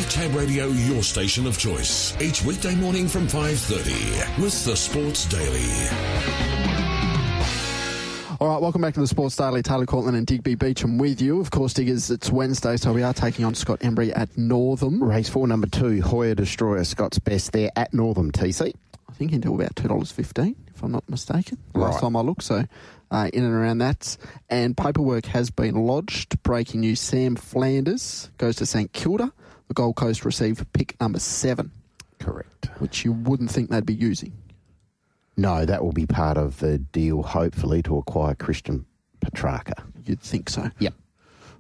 Tab Radio, your station of choice. Each weekday morning from 5:30 with the Sports Daily. All right, welcome back to the Sports Daily. Taylor Cortland and Digby Beecham with you. Of course, Diggers, it's Wednesday, so we are taking on Scott Embry at Northam. Race 4, number 2, Hoya Destroyer, Scott's best there at Northam, TC. I think into about $2.15, if I'm not mistaken, last Right. time I looked, so in and around that. And paperwork has been lodged. Breaking news, Sam Flanders goes to St Kilda. The Gold Coast received pick number 7. Correct. Which you wouldn't think they'd be using. No, that will be part of the deal, hopefully, to acquire Christian Petrarca. You'd think so. Yep.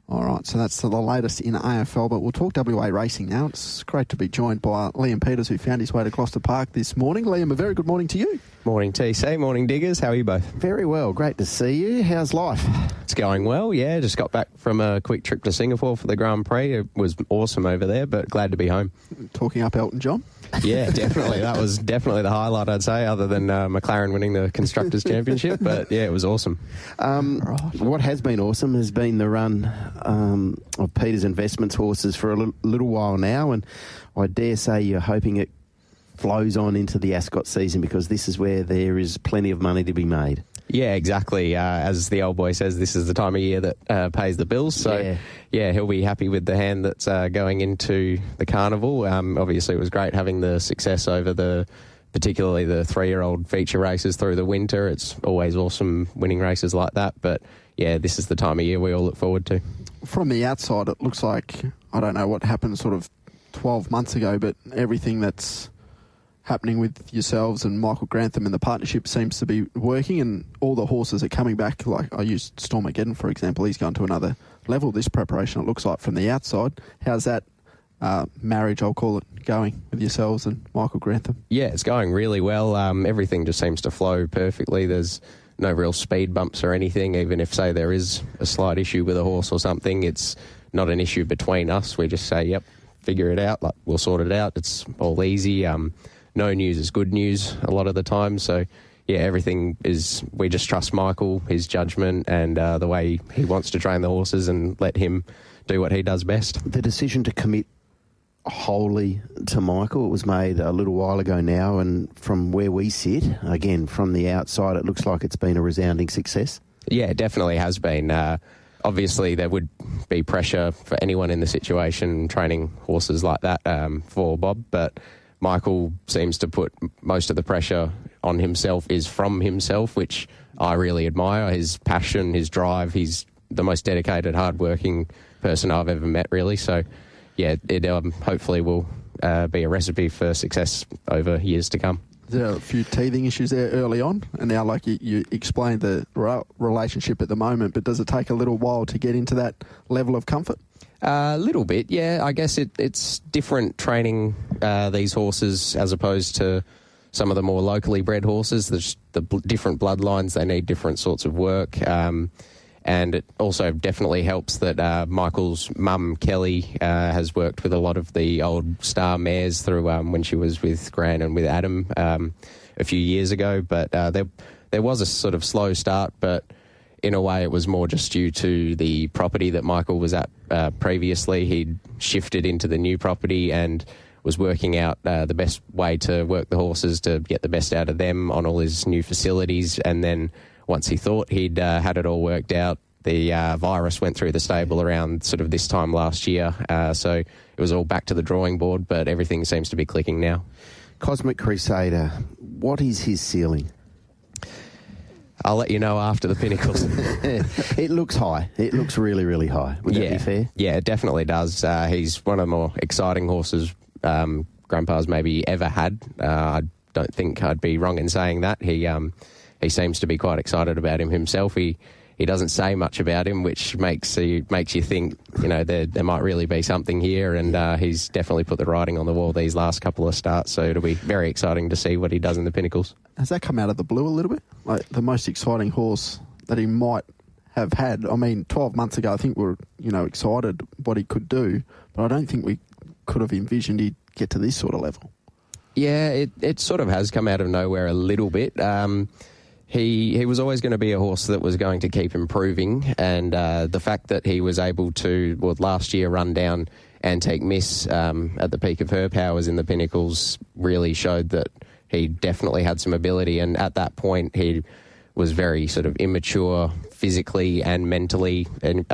All right, so that's the latest in AFL, but we'll talk WA racing now. It's great to be joined by Liam Peters, who found his way to Gloucester Park this morning. Liam, a very good morning to you. Morning, TC. Morning, Diggers. How are you both? Very well. Great to see you. How's life? It's going well, yeah. Just got back from a quick trip to Singapore for the Grand Prix. It was awesome over there, but glad to be home. Talking up Elton John? Yeah, definitely. That was definitely the highlight, I'd say, other than McLaren winning the Constructors' Championship. But, yeah, it was awesome. What has been awesome has been the run of Peter's Investments horses for a little while now, and I dare say you're hoping it flows on into the Ascot season, because this is where there is plenty of money to be made. Yeah, exactly. As the old boy says, this is the time of year that pays the bills. So, yeah, he'll be happy with the hand that's going into the carnival. Obviously, it was great having the success over particularly the 3-year-old feature races through the winter. It's always awesome winning races like that. But, yeah, this is the time of year we all look forward to. From the outside, it looks like, I don't know what happened sort of 12 months ago, but everything that's happening with yourselves and Michael Grantham and the partnership seems to be working, and all the horses are coming back. Like I used Stormageddon, for example. He's gone to another level this preparation, it looks like, from the outside. How's that marriage, I'll call it, going with yourselves and Michael Grantham? Yeah, it's going really well. Everything just seems to flow perfectly. There's no real speed bumps or anything. Even if, say, there is a slight issue with a horse or something, it's not an issue between us. We just say, yep, figure it out. Like, we'll sort it out. It's all easy. No news is good news a lot of the time. So, yeah, everything is, we just trust Michael, his judgment, and the way he wants to train the horses, and let him do what he does best. The decision to commit wholly to Michael, it was made a little while ago now, and from where we sit, again, from the outside, it looks like it's been a resounding success. Yeah, it definitely has been. Obviously, there would be pressure for anyone in the situation training horses like that for Bob, but Michael seems to put most of the pressure on himself is from himself, which I really admire. His passion, his drive, he's the most dedicated, hard-working person I've ever met, really. So, yeah, it hopefully will be a recipe for success over years to come. There are a few teething issues there early on, and now, like you explained, the relationship at the moment, but does it take a little while to get into that level of comfort? A little bit, yeah. I guess it's different training these horses as opposed to some of the more locally bred horses. There's different bloodlines. They need different sorts of work. And it also definitely helps that Michael's mum, Kelly, has worked with a lot of the old star mares through when she was with Gran and with Adam a few years ago. But there was a sort of slow start, but in a way it was more just due to the property that Michael was at previously. He'd shifted into the new property and was working out the best way to work the horses to get the best out of them on all his new facilities. And then once he thought he'd had it all worked out, the virus went through the stable around sort of this time last year. So it was all back to the drawing board, but everything seems to be clicking now. Cosmic Crusader, what is his ceiling? I'll let you know after the Pinnacles. It looks high. It looks really, really high. Would that be fair? Yeah, it definitely does. He's one of the more exciting horses Grandpa's maybe ever had. I don't think I'd be wrong in saying that. He seems to be quite excited about him himself. He doesn't say much about him, which makes you think, you know, there might really be something here, and he's definitely put the writing on the wall these last couple of starts, so it'll be very exciting to see what he does in the Pinnacles. Has that come out of the blue a little bit? Like the most exciting horse that he might have had? I mean, 12 months ago, I think we were, excited what he could do, but I don't think we could have envisioned he'd get to this sort of level. Yeah, it sort of has come out of nowhere a little bit. He was always going to be a horse that was going to keep improving, and the fact that he was able to, last year run down Antique Miss at the peak of her powers in the Pinnacles really showed that he definitely had some ability, and at that point he was very sort of immature physically and mentally, and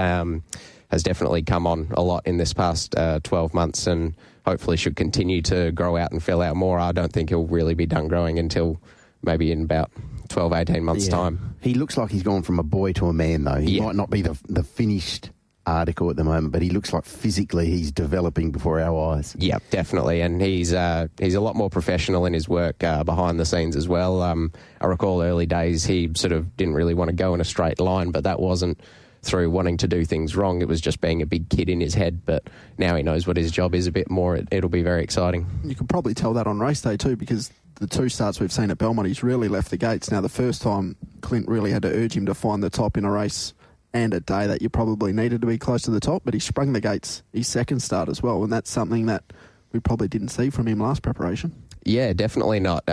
has definitely come on a lot in this past 12 months, and hopefully should continue to grow out and fill out more. I don't think he'll really be done growing until maybe in about 12, 18 months' time. He looks like he's gone from a boy to a man, though. He might not be the finished article at the moment, but he looks like physically he's developing before our eyes. Yeah, definitely, and he's a lot more professional in his work behind the scenes as well. I recall early days he sort of didn't really want to go in a straight line, but that wasn't through wanting to do things wrong. It was just being a big kid in his head, but now he knows what his job is a bit more. It'll be very exciting. You can probably tell that on race day too, because the 2 starts we've seen at Belmont, he's really left the gates. Now, the first time, Clint really had to urge him to find the top in a race and a day that you probably needed to be close to the top, but he sprung the gates his second start as well, and that's something that we probably didn't see from him last preparation. Yeah, definitely not.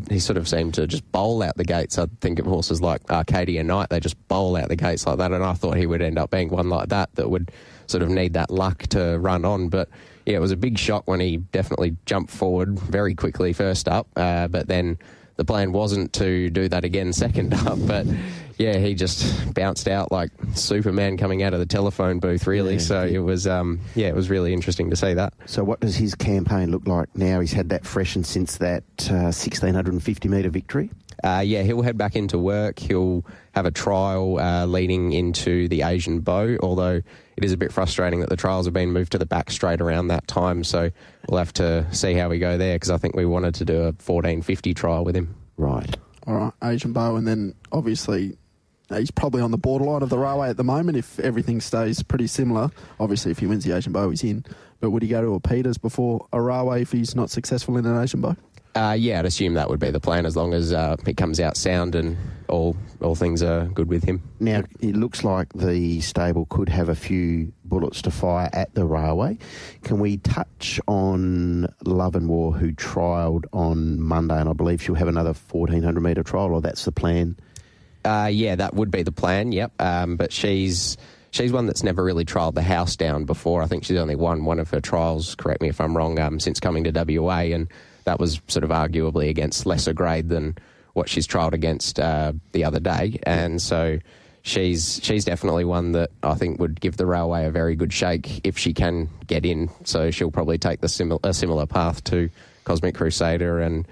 He sort of seemed to just bowl out the gates. I think of horses like Arcadia Knight, they just bowl out the gates like that, and I thought he would end up being one like that would sort of need that luck to run on. But yeah, it was a big shock when he definitely jumped forward very quickly first up, but then the plan wasn't to do that again second up. But yeah, he just bounced out like Superman coming out of the telephone booth, really. It was it was really interesting to see that. So what does his campaign look like now? He's had that freshened since that 1,650 metre victory. He'll head back into work. He'll have a trial leading into the Asian Bow, although it is a bit frustrating that the trials have been moved to the back straight around that time, so we'll have to see how we go there, because I think we wanted to do a 1450 trial with him. Right. All right, Asian Bow, and then obviously he's probably on the borderline of the railway at the moment if everything stays pretty similar. Obviously, if he wins the Asian Bow, he's in. But would he go to a Peters before a railway if he's not successful in an Asian Bow? Yeah, I'd assume that would be the plan, as long as it comes out sound and all things are good with him. Now, it looks like the stable could have a few bullets to fire at the railway. Can we touch on Love and War, who trialled on Monday, and I believe she'll have another 1,400 metre trial, or that's the plan? Yeah, that would be the plan, yep. But she's one that's never really trialled the house down before. I think she's only won one of her trials, correct me if I'm wrong, since coming to WA, and that was sort of arguably against lesser grade than what she's trialled against the other day. And so she's definitely one that I think would give the railway a very good shake if she can get in. So she'll probably take a similar path to Cosmic Crusader, and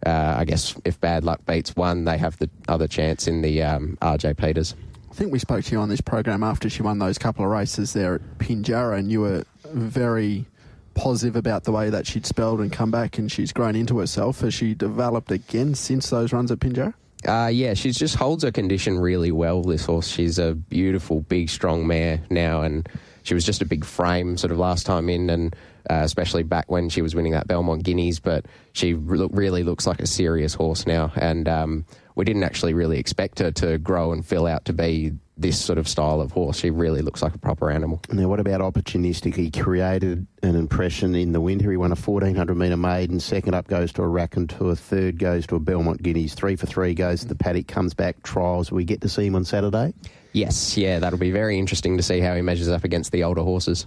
I guess if bad luck beats one, they have the other chance in the RJ Peters. I think we spoke to you on this program after she won those couple of races there at Pinjarra, and you were very positive about the way that she'd spelled and come back, and she's grown into herself. Has she developed again since those runs at Pinjarra? Yeah, she just holds her condition really well, this horse. She's a beautiful, big, strong mare now, and she was just a big frame sort of last time in, and especially back when she was winning that Belmont Guineas, but she really looks like a serious horse now, and we didn't actually really expect her to grow and fill out to be this sort of style of horse. She really looks like a proper animal. Now, what about opportunistic? He created an impression in the winter. He won a 1,400 metre maiden. Second up goes to a Racken Tour. Third goes to a Belmont Guineas. 3 for 3 goes to the paddock, comes back, trials. We get to see him on Saturday? Yes, yeah, that'll be very interesting to see how he measures up against the older horses.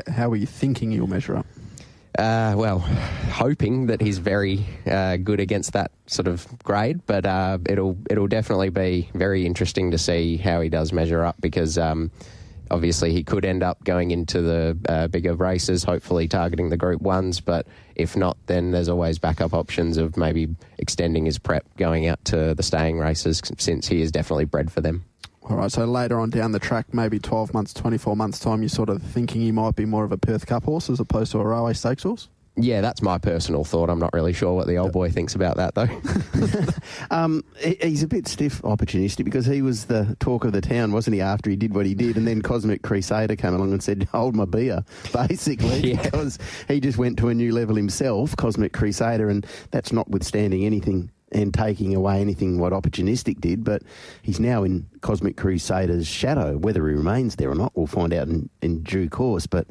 How are you thinking he'll measure up? Well, hoping that he's very good against that sort of grade, but it'll definitely be very interesting to see how he does measure up, because obviously he could end up going into the bigger races, hopefully targeting the Group 1s, but if not, then there's always backup options of maybe extending his prep going out to the staying races, since he is definitely bred for them. All right, so later on down the track, maybe 12 months, 24 months' time, you're sort of thinking he might be more of a Perth Cup horse as opposed to a Railway Stakes horse? Yeah, that's my personal thought. I'm not really sure what the old boy thinks about that, though. He's a bit stiff, opportunistic, because he was the talk of the town, wasn't he, after he did what he did, and then Cosmic Crusader came along and said, hold my beer, basically, because he just went to a new level himself, Cosmic Crusader, and that's notwithstanding anything and taking away anything what Opportunistic did, but he's now in Cosmic Crusader's shadow. Whether he remains there or not, we'll find out in due course, but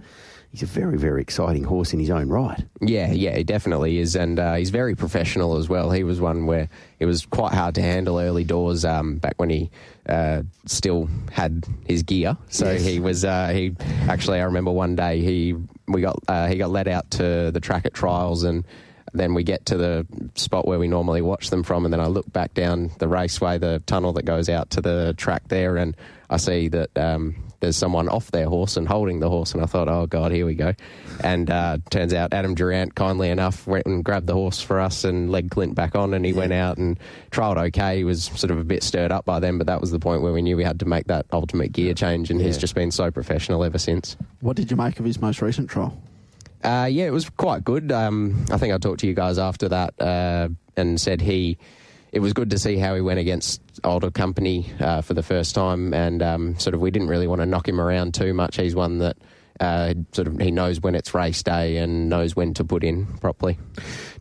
he's a very, very exciting horse in his own right. Yeah, he definitely is, and he's very professional as well. He was one where it was quite hard to handle early doors back when he still had his gear. So yes. He actually, I remember one day he he got led out to the track at trials, and then we get to the spot where we normally watch them from, and then I look back down the raceway, the tunnel that goes out to the track there, and I see that there's someone off their horse and holding the horse, and I thought, oh, God, here we go. And turns out Adam Durant, kindly enough, went and grabbed the horse for us and led Clint back on, and he went out and trialled okay. He was sort of a bit stirred up by then, but that was the point where we knew we had to make that ultimate gear change, and he's just been so professional ever since. What did you make of his most recent trial? It was quite good. I think I talked to you guys after that and said it was good to see how he went against older company for the first time, and sort of we didn't really want to knock him around too much. He's one that he knows when it's race day and knows when to put in properly.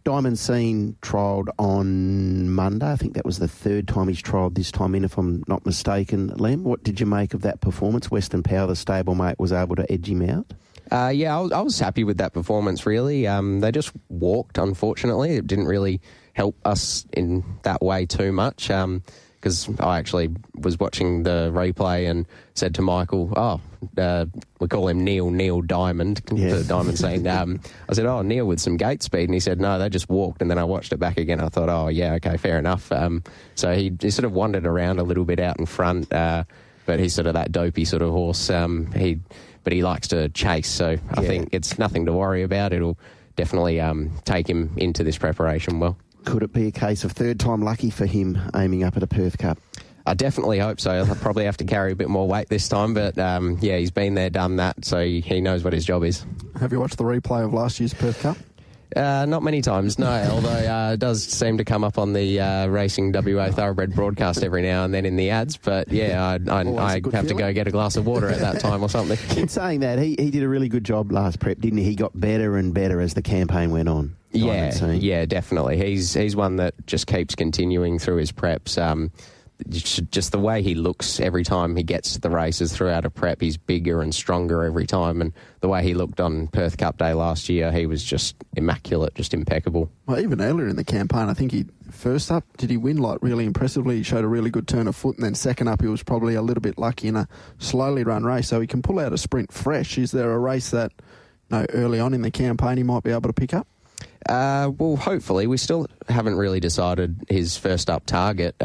Diamond Scene trialled on Monday. I think that was the third time he's trialled this time in, if I'm not mistaken. Lem, what did you make of that performance? Western Power, the stablemate, was able to edge him out? I was happy with that performance, really. They just walked, unfortunately. It didn't really help us in that way too much, because I actually was watching the replay and said to Michael, we call him Neil Diamond, for Diamond Scene. I said, Neil with some gate speed, and he said, no, they just walked, and then I watched it back again. I thought, okay, fair enough. So he sort of wandered around a little bit out in front, but he's sort of that dopey sort of horse. But he likes to chase, so I think it's nothing to worry about. It'll definitely take him into this preparation well. Could it be a case of third time lucky for him aiming up at a Perth Cup? I definitely hope so. I'll probably have to carry a bit more weight this time, but he's been there, done that, so he knows what his job is. Have you watched the replay of last year's Perth Cup? Not many times, no, although it does seem to come up on the Racing WA Thoroughbred broadcast every now and then in the ads, but I have to go get a glass of water at that time or something. In saying that, he did a really good job last prep, didn't he? He got better and better as the campaign went on. Yeah, definitely. He's one that just keeps continuing through his preps. Just the way he looks every time he gets to the races throughout a prep, he's bigger and stronger every time, and the way he looked on Perth Cup Day last year, he was just immaculate, just impeccable. Well, even earlier in the campaign, I think first up, did he win really impressively? He showed a really good turn of foot, and then second up he was probably a little bit lucky in a slowly run race, so he can pull out a sprint fresh. Is there a race that early on in the campaign he might be able to pick up? Well, hopefully. We still haven't really decided his first up target.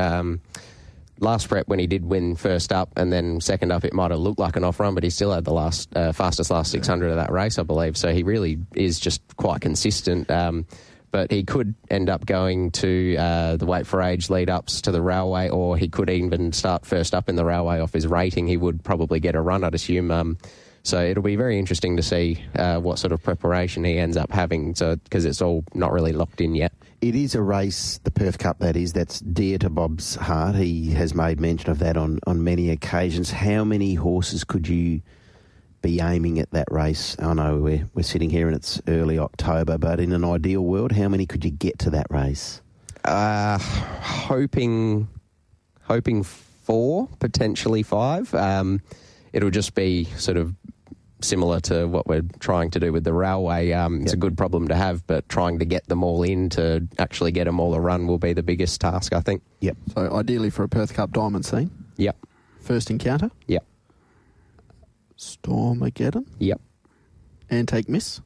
Last prep when he did win first up and then second up, it might have looked like an off run, but he still had the fastest last 600 of that race, I believe. So he really is just quite consistent. But he could end up going to the Wait for Age lead-ups to the Railway, or he could even start first up in the Railway off his rating. He would probably get a run, I'd assume. So it'll be very interesting to see what sort of preparation he ends up having, because it's all not really locked in yet. It is a race, the Perth Cup that is, that's dear to Bob's heart. He has made mention of that on many occasions. How many horses could you be aiming at that race? I know we're sitting here and it's early October, but in an ideal world, how many could you get to that race? Hoping 4, potentially 5. It'll just be sort of similar to what we're trying to do with the Railway. It's a good problem to have, but trying to get them all in to actually get them all a run will be the biggest task, I think. Yep. So ideally for a Perth Cup Diamond Scene? Yep. First Encounter? Yep. Stormageddon? Yep. Antique Miss?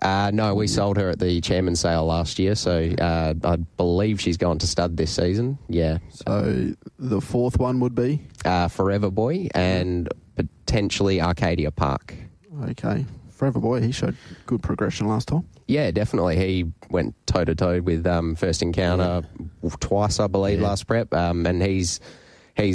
No, we sold her at the chairman's sale last year, so I believe she's gone to stud this season. Yeah. So the fourth one would be? Forever Boy and potentially Arcadia Park. Okay. Forever Boy, he showed good progression last time. Yeah, definitely. He went toe-to-toe with First Encounter twice, I believe, last prep, and he's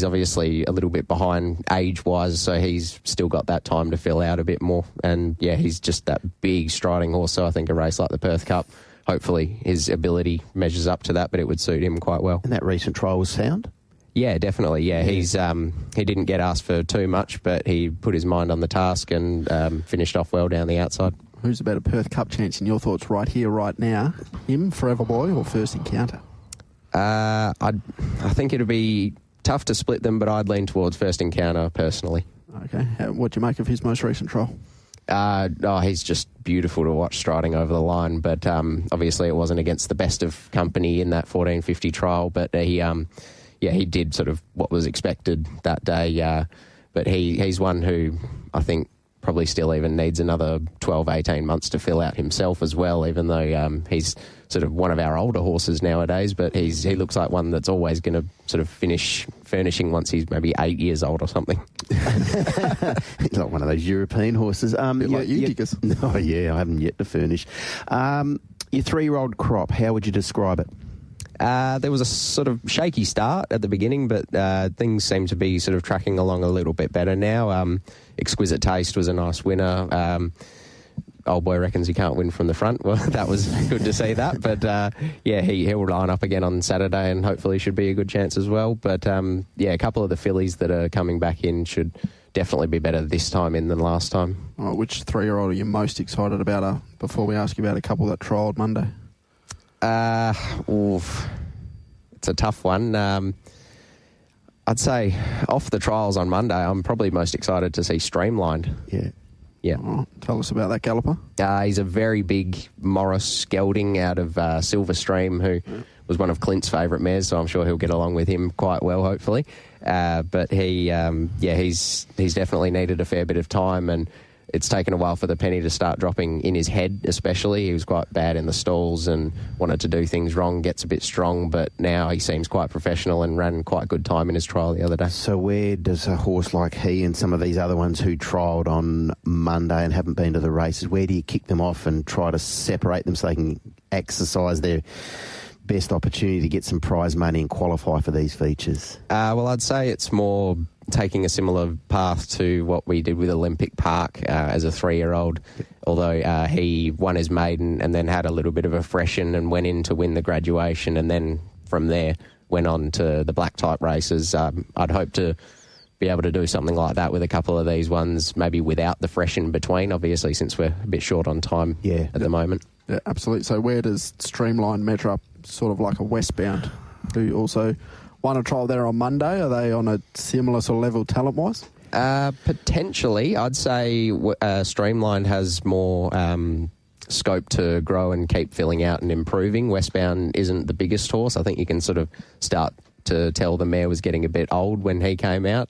obviously a little bit behind age-wise, so he's still got that time to fill out a bit more. And, he's just that big striding horse, so I think a race like the Perth Cup, hopefully his ability measures up to that, but it would suit him quite well. And that recent trial was sound? Yeah, definitely. Yeah, he's he didn't get asked for too much, but he put his mind on the task and finished off well down the outside. Who's a better Perth Cup chance in your thoughts right here, right now? Him, Forever Boy, or First Encounter? I think it'd be tough to split them, but I'd lean towards First Encounter personally. Okay. What do you make of his most recent trial? He's just beautiful to watch striding over the line, but obviously it wasn't against the best of company in that 1450 trial, but he did sort of what was expected that day. But he's one who I think probably still even needs another 12, 18 months to fill out himself as well, even though he's sort of one of our older horses nowadays, but he looks like one that's always going to sort of finish furnishing once he's maybe 8 years old or something. He's like one of those European horses. Like you diggers. Oh, yeah, I haven't yet to furnish. Your 3-year-old crop, how would you describe it? There was a sort of shaky start at the beginning, but things seem to be sort of tracking along a little bit better now. Exquisite Taste was a nice winner. Old boy reckons he can't win from the front. Well, that was good to see that. But, he'll line up again on Saturday and hopefully should be a good chance as well. But, a couple of the fillies that are coming back in should definitely be better this time in than last time. Oh, which 3-year-old are you most excited about before we ask you about a couple that trialled Monday? It's a tough one. I'd say off the trials on Monday, I'm probably most excited to see Streamlined. Yeah. Oh, tell us about that galloper. He's a very big Morris gelding out of Silver Stream, who was one of Clint's favourite mares, so I'm sure he'll get along with him quite well, hopefully. But he's definitely needed a fair bit of time, and it's taken a while for the penny to start dropping in his head, especially. He was quite bad in the stalls and wanted to do things wrong, gets a bit strong, but now he seems quite professional and ran quite a good time in his trial the other day. So where does a horse like he and some of these other ones who trialled on Monday and haven't been to the races, where do you kick them off and try to separate them so they can exercise their best opportunity to get some prize money and qualify for these features? Well, I'd say it's more taking a similar path to what we did with Olympic Park as a 3-year-old, although he won his maiden and then had a little bit of a freshen and went in to win the graduation, and then from there went on to the black type races. I'd hope to be able to do something like that with a couple of these ones, maybe without the freshen between, obviously, since we're a bit short on time at the moment. Yeah, absolutely. So where does Streamline measure up, sort of like a Westbound, who also won a trial there on Monday? Are they on a similar sort of level talent-wise? Potentially. I'd say Streamlined has more scope to grow and keep filling out and improving. Westbound isn't the biggest horse. I think you can sort of start to tell the mare was getting a bit old when he came out.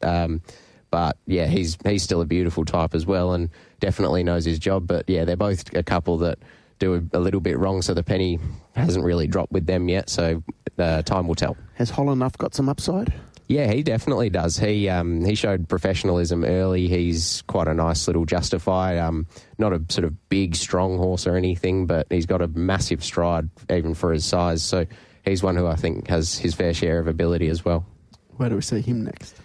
But, yeah, he's still a beautiful type as well and definitely knows his job. But, yeah, they're both a couple that do a little bit wrong, so the penny hasn't really dropped with them yet, so time will tell. Has Holland got some upside? Yeah, he definitely does. He showed professionalism early. He's quite a nice little Justified. Not a sort of big, strong horse or anything, but he's got a massive stride even for his size. So he's one who I think has his fair share of ability as well. Where do we see him next?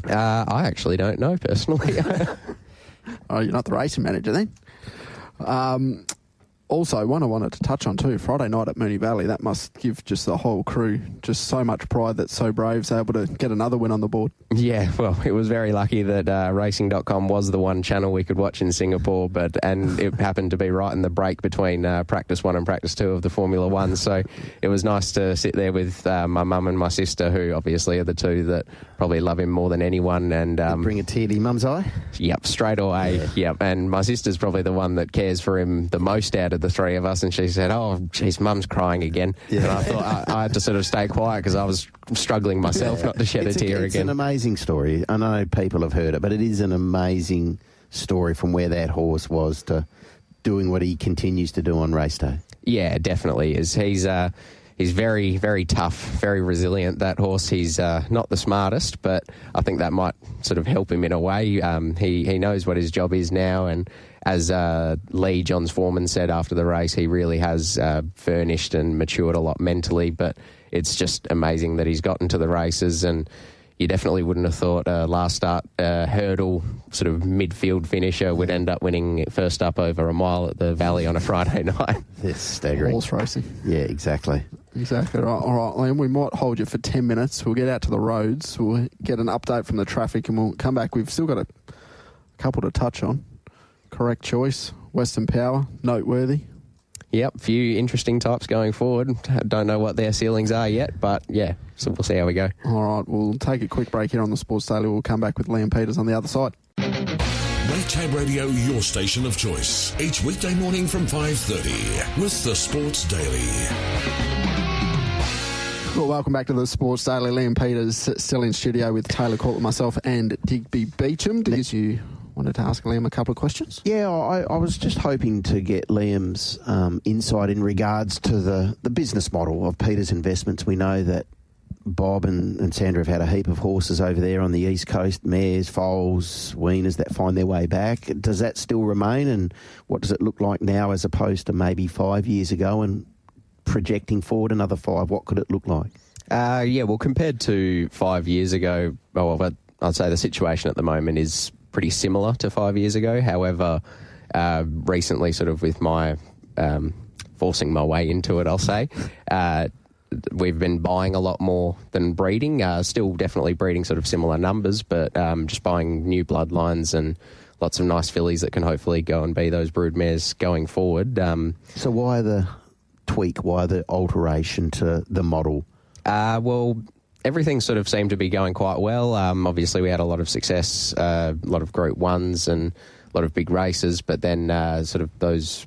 I actually don't know personally. Oh, you're not the racing manager then? Also, one I wanted to touch on too, Friday night at Moonee Valley, that must give just the whole crew just so much pride that So Brave's able to get another win on the board. Yeah, well, it was very lucky that racing.com was the one channel we could watch in Singapore, and it happened to be right in the break between practice 1 and practice 2 of the Formula 1, so it was nice to sit there with my mum and my sister, who obviously are the two that probably love him more than anyone. And bring a tear to your mum's eye? Yep, straight away. Yeah. Yep, and my sister's probably the one that cares for him the most out of the three of us, and she said, "Oh, geez, Mum's crying again." Yeah. And I thought I had to sort of stay quiet because I was struggling myself not to shed a tear again. It's an amazing story. I know people have heard it, but it is an amazing story from where that horse was to doing what he continues to do on race day. Yeah, definitely is. He's very, very tough, very resilient, that horse. He's not the smartest, but I think that might sort of help him in a way. He knows what his job is now, and as Lee, John's foreman, said after the race, he really has furnished and matured a lot mentally, but it's just amazing that he's gotten to the races, and you definitely wouldn't have thought last start hurdle sort of midfield finisher would end up winning first up over a mile at the Valley on a Friday night. It's staggering. Horse racing. Yeah, exactly. Exactly right. All right, Liam, we might hold you for 10 minutes. We'll get out to the roads. We'll get an update from the traffic, and we'll come back. We've still got a couple to touch on. Correct choice. Western Power, noteworthy. Yep, few interesting types going forward. Don't know what their ceilings are yet, but yeah, so we'll see how we go. All right, we'll take a quick break here on the Sports Daily. We'll come back with Liam Peters on the other side. Maytag Radio, your station of choice. Each weekday morning from 5:30 with the Sports Daily. Well, welcome back to the Sports Daily. Liam Peters still in studio with Taylor Court, myself and Digby Beecham. As you wanted to ask Liam a couple of questions. Yeah, I was just hoping to get Liam's insight in regards to the business model of Peter's Investments. We know that Bob and Sandra have had a heap of horses over there on the East Coast, mares, foals, weaners that find their way back. Does that still remain, and what does it look like now as opposed to maybe 5 years ago, and projecting forward another 5, what could it look like? Well, compared to 5 years ago, I'd say the situation at the moment is pretty similar to 5 years ago. However, recently, sort of with my forcing my way into it, I'll say, we've been buying a lot more than breeding. Still definitely breeding sort of similar numbers, but just buying new bloodlines and lots of nice fillies that can hopefully go and be those brood mares going forward. So why the tweak? Why the alteration to the model? Well, everything sort of seemed to be going quite well. Obviously, we had a lot of success, a lot of Group 1s and a lot of big races, but then sort of those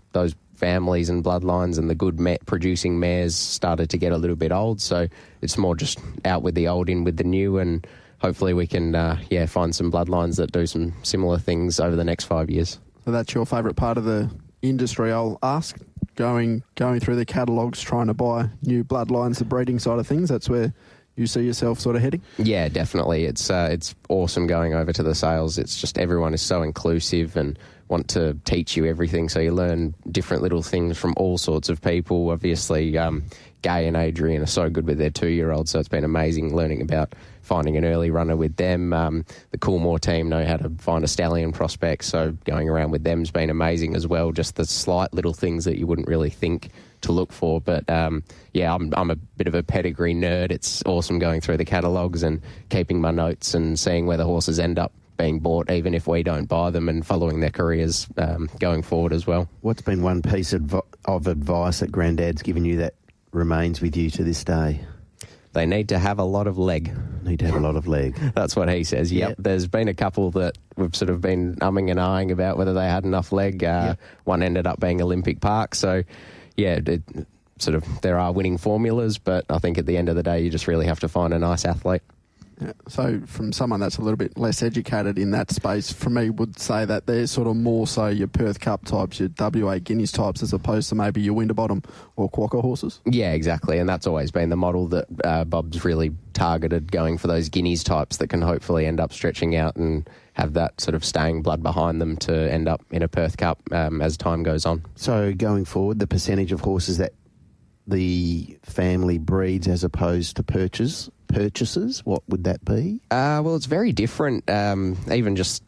families and bloodlines and the good producing mares started to get a little bit old. So it's more just out with the old, in with the new, and hopefully we can find some bloodlines that do some similar things over the next 5 years. So that's your favourite part of the industry, I'll ask, going through the catalogues, trying to buy new bloodlines, the breeding side of things. That's where you see yourself sort of heading? Yeah, definitely. It's awesome going over to the sales. It's just everyone is so inclusive and want to teach you everything, so you learn different little things from all sorts of people. Obviously, Gay and Adrian are so good with their 2-year-olds, so it's been amazing learning about finding an early runner with them. The Coolmore team know how to find a stallion prospect, so going around with them's been amazing as well. Just the slight little things that you wouldn't really think to look for. But I'm a bit of a pedigree nerd. It's awesome going through the catalogues and keeping my notes and seeing where the horses end up being bought, even if we don't buy them, and following their careers going forward as well. What's been one piece of advice that Granddad's given you that remains with you to this day? They need to have a lot of leg. Need to have a lot of leg. That's what he says. Yep. There's been a couple that we've sort of been umming and ahhing about whether they had enough leg. One ended up being Olympic Park. So, there are winning formulas, but I think at the end of the day, you just really have to find a nice athlete. Yeah. So from someone that's a little bit less educated in that space, for me, would say that they're sort of more so your Perth Cup types, your WA Guineas types, as opposed to maybe your Winterbottom or Quokka horses? Yeah, exactly. And that's always been the model that Bob's really targeted, going for those Guineas types that can hopefully end up stretching out and have that sort of staying blood behind them to end up in a Perth Cup as time goes on. So going forward, the percentage of horses that the family breeds as opposed to purchases, what would that be? Well, it's very different, even just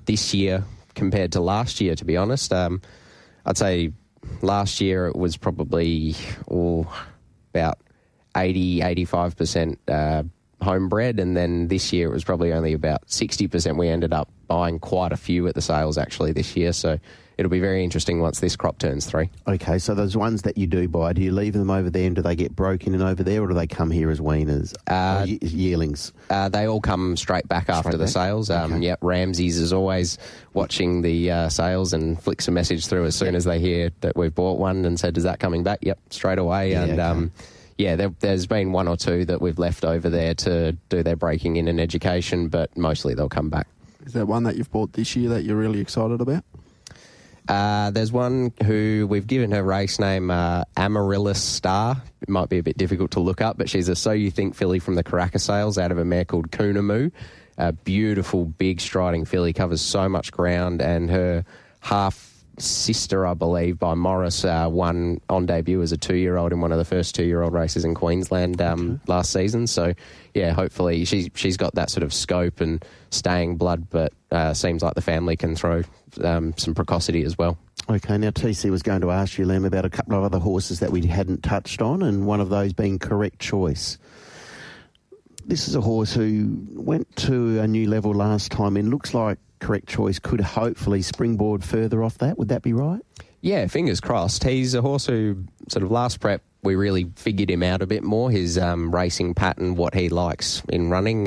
this year compared to last year, to be honest. I'd say last year it was probably about 80-85% homebred, and then this year it was probably only about 60%. We ended up buying quite a few at the sales actually this year, so it'll be very interesting once this crop turns 3. Okay, so those ones that you do buy, do you leave them over there and do they get broken in over there, or do they come here as weaners? Yearlings? They all come straight back after the sales. Okay. Yep, Ramsey's is always watching the sales and flicks a message through as soon as they hear that we've bought one and said, is that coming back? Yep, straight away. There's been one or two that we've left over there to do their breaking in and education, but mostly they'll come back. Is there one that you've bought this year that you're really excited about? There's one who we've given her race name Amaryllis Star. It might be a bit difficult to look up, but she's a So You Think filly from the Caracas sales out of a mare called Coonamoo. A beautiful, big, striding filly, covers so much ground, and her half-sister, I believe, by Morris, won on debut as a 2-year-old in one of the first 2-year-old races in Queensland last season. So, yeah, hopefully she's got that sort of scope and staying blood, but seems like the family can throw some precocity as well. Okay, now TC was going to ask you, Liam, about a couple of other horses that we hadn't touched on, and one of those being Correct Choice. This is a horse who went to a new level last time, and looks like Correct Choice could hopefully springboard further off that. Would that be right? Yeah, fingers crossed. He's a horse who, sort of last prep, we really figured him out a bit more, his racing pattern, what he likes in running.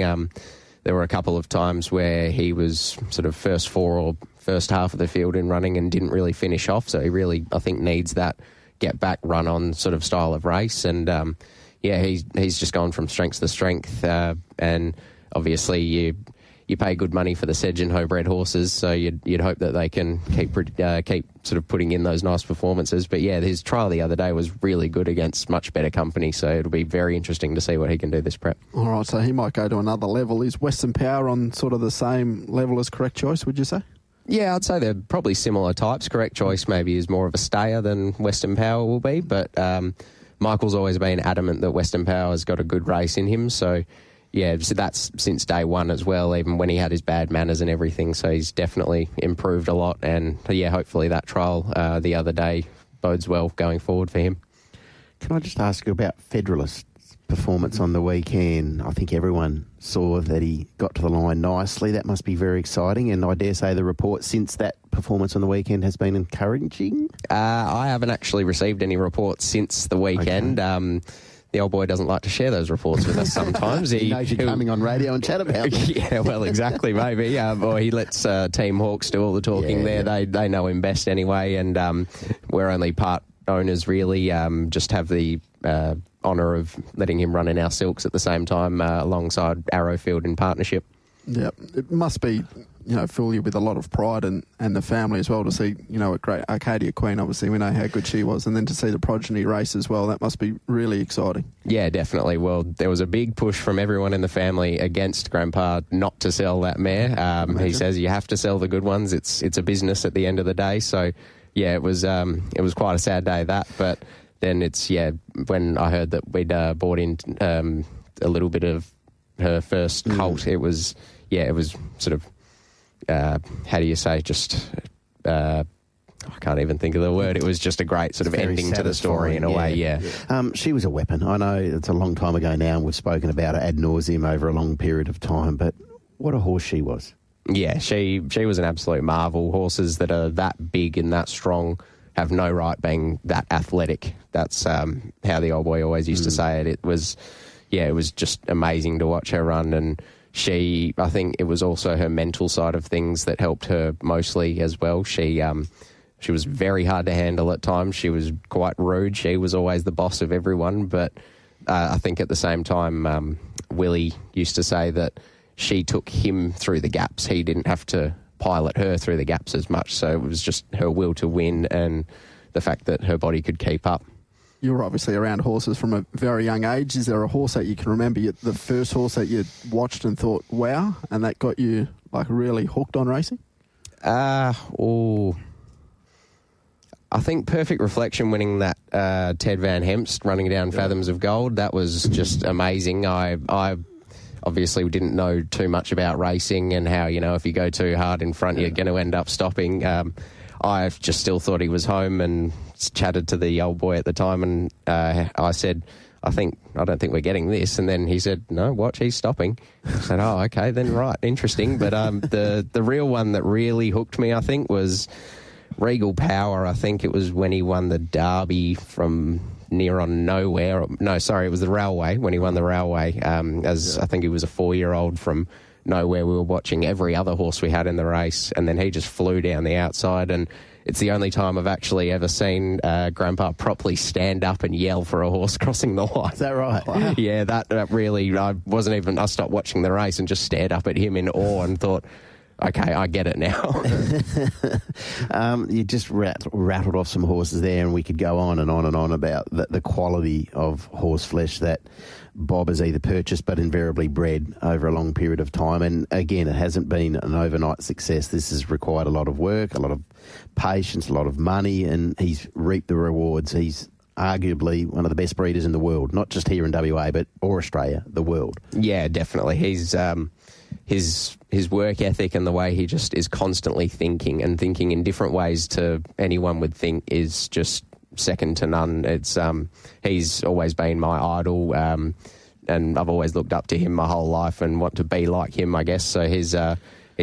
There were a couple of times where he was sort of first 4 or first half of the field in running and didn't really finish off. So he really, I think, needs that get back, run on sort of style of race. And he's just gone from strength to strength. And obviously you you pay good money for the Sedgenho bred horses, so you'd hope that they can keep sort of putting in those nice performances. But yeah, his trial the other day was really good against much better company, so it'll be very interesting to see what he can do this prep. All right, so he might go to another level. Is Western Power on sort of the same level as Correct Choice, would you say? Yeah, I'd say they're probably similar types. Correct Choice maybe is more of a stayer than Western Power will be, but Michael's always been adamant that Western Power has got a good race in him, so yeah, so that's since day one as well, even when he had his bad manners and everything. So he's definitely improved a lot. And yeah, hopefully that trial the other day bodes well going forward for him. Can I just ask you about Federalist's performance on the weekend? I think everyone saw that he got to the line nicely. That must be very exciting. And I dare say the report since that performance on the weekend has been encouraging. I haven't actually received any reports since the weekend. Okay. The old boy doesn't like to share those reports with us sometimes. He knows you're coming on radio and chat about it. Yeah, well, exactly, maybe. Or he lets Team Hawks do all the talking there. Yeah. They know him best anyway, and we're only part owners, really. Just have the honour of letting him run in our silks at the same time alongside Arrowfield in partnership. Yeah, it must be, fill you with a lot of pride and the family as well to see, a great Arcadia Queen. Obviously, we know how good she was, and then to see the progeny race as well, that must be really exciting. Yeah, definitely. Well, there was a big push from everyone in the family against Grandpa not to sell that mare. He says you have to sell the good ones. It's a business at the end of the day. So, yeah, it was quite a sad day, that. But then when I heard that we'd bought in a little bit of her first colt, it was sort of, how do you say, just, I can't even think of the word. It was just a great sort of ending to the story in a way, yeah. She was a weapon. I know it's a long time ago now and we've spoken about her ad nauseum over a long period of time, but what a horse she was. Yeah, she was an absolute marvel. Horses that are that big and that strong have no right being that athletic. That's how the old boy always used to say it. It was just amazing to watch her run, and I think it was also her mental side of things that helped her mostly as well. She was very hard to handle at times. She was quite rude. She was always the boss of everyone, but I think at the same time, Willie used to say that she took him through the gaps. He didn't have to pilot her through the gaps as much, so it was just her will to win and the fact that her body could keep up. You were obviously around horses from a very young age. Is there a horse that you can remember, the first horse that you watched and thought, wow, and that got you really hooked on racing? I think Perfect Reflection winning that Ted Van Hemst running down Fathoms of Gold, that was just amazing. I obviously didn't know too much about racing and how, if you go too hard in front, you're going to end up stopping. I just still thought he was home and chatted to the old boy at the time, and I said, I don't think we're getting this. And then he said, no, watch, he's stopping. I said, oh, okay, then right, interesting. But the real one that really hooked me, I think, was Regal Power. I think it was when he won the Derby from Near on Nowhere. No, sorry, it was the Railway, when he won the Railway. I think he was a 4-year-old from Nowhere. We were watching every other horse we had in the race, and then he just flew down the outside, and it's the only time I've actually ever seen Grandpa properly stand up and yell for a horse crossing the line. Is that right? Wow. Yeah, that really, I stopped watching the race and just stared up at him in awe and thought, okay, I get it now. You just rattled off some horses there, and we could go on and on and on about the quality of horse flesh that Bob has either purchased but invariably bred over a long period of time. And again, it hasn't been an overnight success. This has required a lot of work, a lot of patience, a lot of money, and he's reaped the rewards. He's arguably one of the best breeders in the world, not just here in WA, or Australia, the world. Yeah, definitely. He's his work ethic and the way he just is constantly thinking in different ways to anyone would think is just second to none. It's he's always been my idol, and I've always looked up to him my whole life and want to be like him, I guess. So he's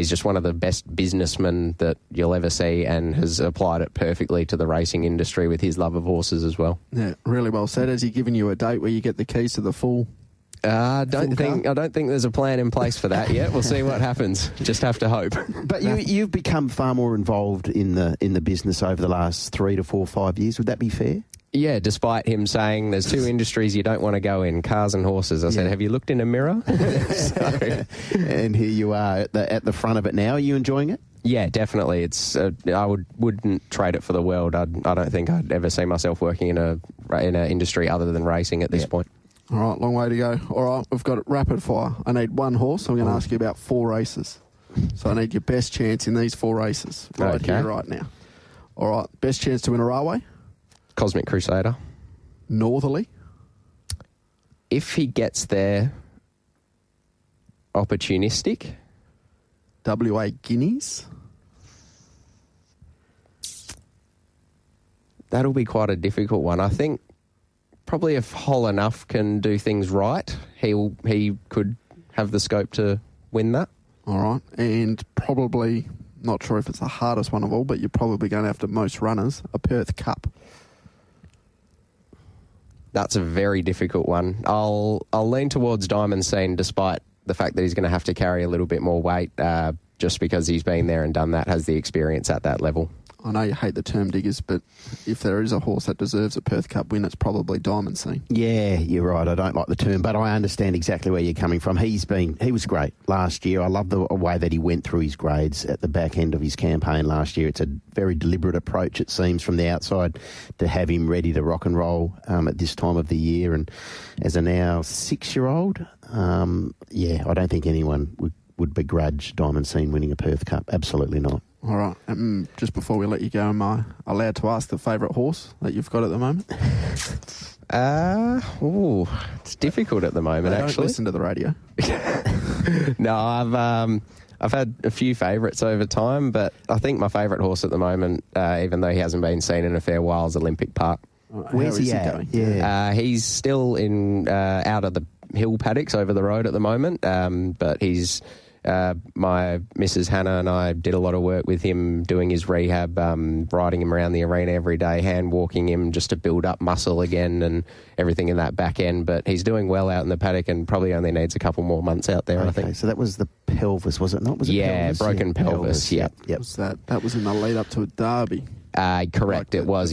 just one of the best businessmen that you'll ever see, and has applied it perfectly to the racing industry with his love of horses as well. Yeah, really well said. Has he given you a date where you get the keys to the full? I don't think there's a plan in place for that yet. We'll see what happens. Just have to hope. But you've become far more involved in the business over the last 3 to 4 or 5 years. Would that be fair? Yeah, despite him saying there's two industries you don't want to go in, cars and horses. I said, have you looked in a mirror? And here you are at the front of it now. Are you enjoying it? Yeah, definitely. It's I wouldn't trade it for the world. I don't think I'd ever see myself working in a industry other than racing at this point. All right, long way to go. All right, we've got it rapid fire. I need one horse. I'm going to ask you about 4 races. So I need your best chance in these 4 races here, right now. All right, best chance to win a railway? Cosmic Crusader. Northerly? If he gets there, Opportunistic. WA Guineas? That'll be quite a difficult one. I think probably if Hol Enough can do things right, he could have the scope to win that. All right, and probably, not sure if it's the hardest one of all, but you're probably going after most runners, a Perth Cup. That's a very difficult one. I'll lean towards Diamond Scene, despite the fact that he's going to have to carry a little bit more weight, just because he's been there and done that, has the experience at that level. I know you hate the term diggers, but if there is a horse that deserves a Perth Cup win, it's probably Diamond Scene. Yeah, you're right. I don't like the term, but I understand exactly where you're coming from. He was great last year. I love the way that he went through his grades at the back end of his campaign last year. It's a very deliberate approach, it seems, from the outside to have him ready to rock and roll at this time of the year. And as a now 6-year-old, I don't think anyone would begrudge Diamond Scene winning a Perth Cup. Absolutely not. All right. Just before we let you go, am I allowed to ask the favourite horse that you've got at the moment? It's difficult at the moment, Don't actually. listen to the radio. No, I've had a few favourites over time, but I think my favourite horse at the moment, even though he hasn't been seen in a fair while, is Olympic Park. Where's he at? Yeah. He's still out of the hill paddocks over the road at the moment, but he's... my Mrs. Hannah and I did a lot of work with him doing his rehab, riding him around the arena every day, hand walking him just to build up muscle again and everything in that back end. But he's doing well out in the paddock and probably only needs a couple more months out there, I think. So that was the pelvis, was it not? Was it pelvis? Broken pelvis. Yep. Was that was in the lead up to a derby. Correct, it was,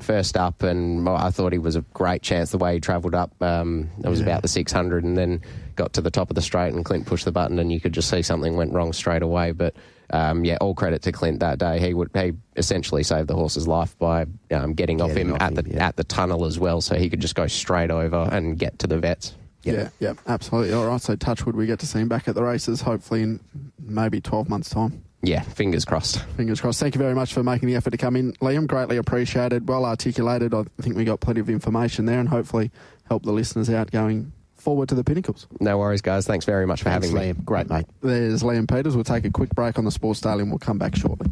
first up, and I thought he was a great chance the way he travelled up. It was about the 600 and then got to the top of the straight and Clint pushed the button and you could just see something went wrong straight away. But, all credit to Clint that day. He essentially saved the horse's life by getting off him at the tunnel as well, so he could just go straight over and get to the vets. Yeah, absolutely. All right, so touchwood, we get to see him back at the races, hopefully in maybe 12 months' time. Yeah, fingers crossed. Fingers crossed. Thank you very much for making the effort to come in, Liam. Greatly appreciated. Well articulated. I think we got plenty of information there and hopefully help the listeners out going forward to the Pinnacles. No worries, guys. Thanks very much for having me. Liam. Great, mate. There's Liam Peters. We'll take a quick break on the Sports Daily and we'll come back shortly.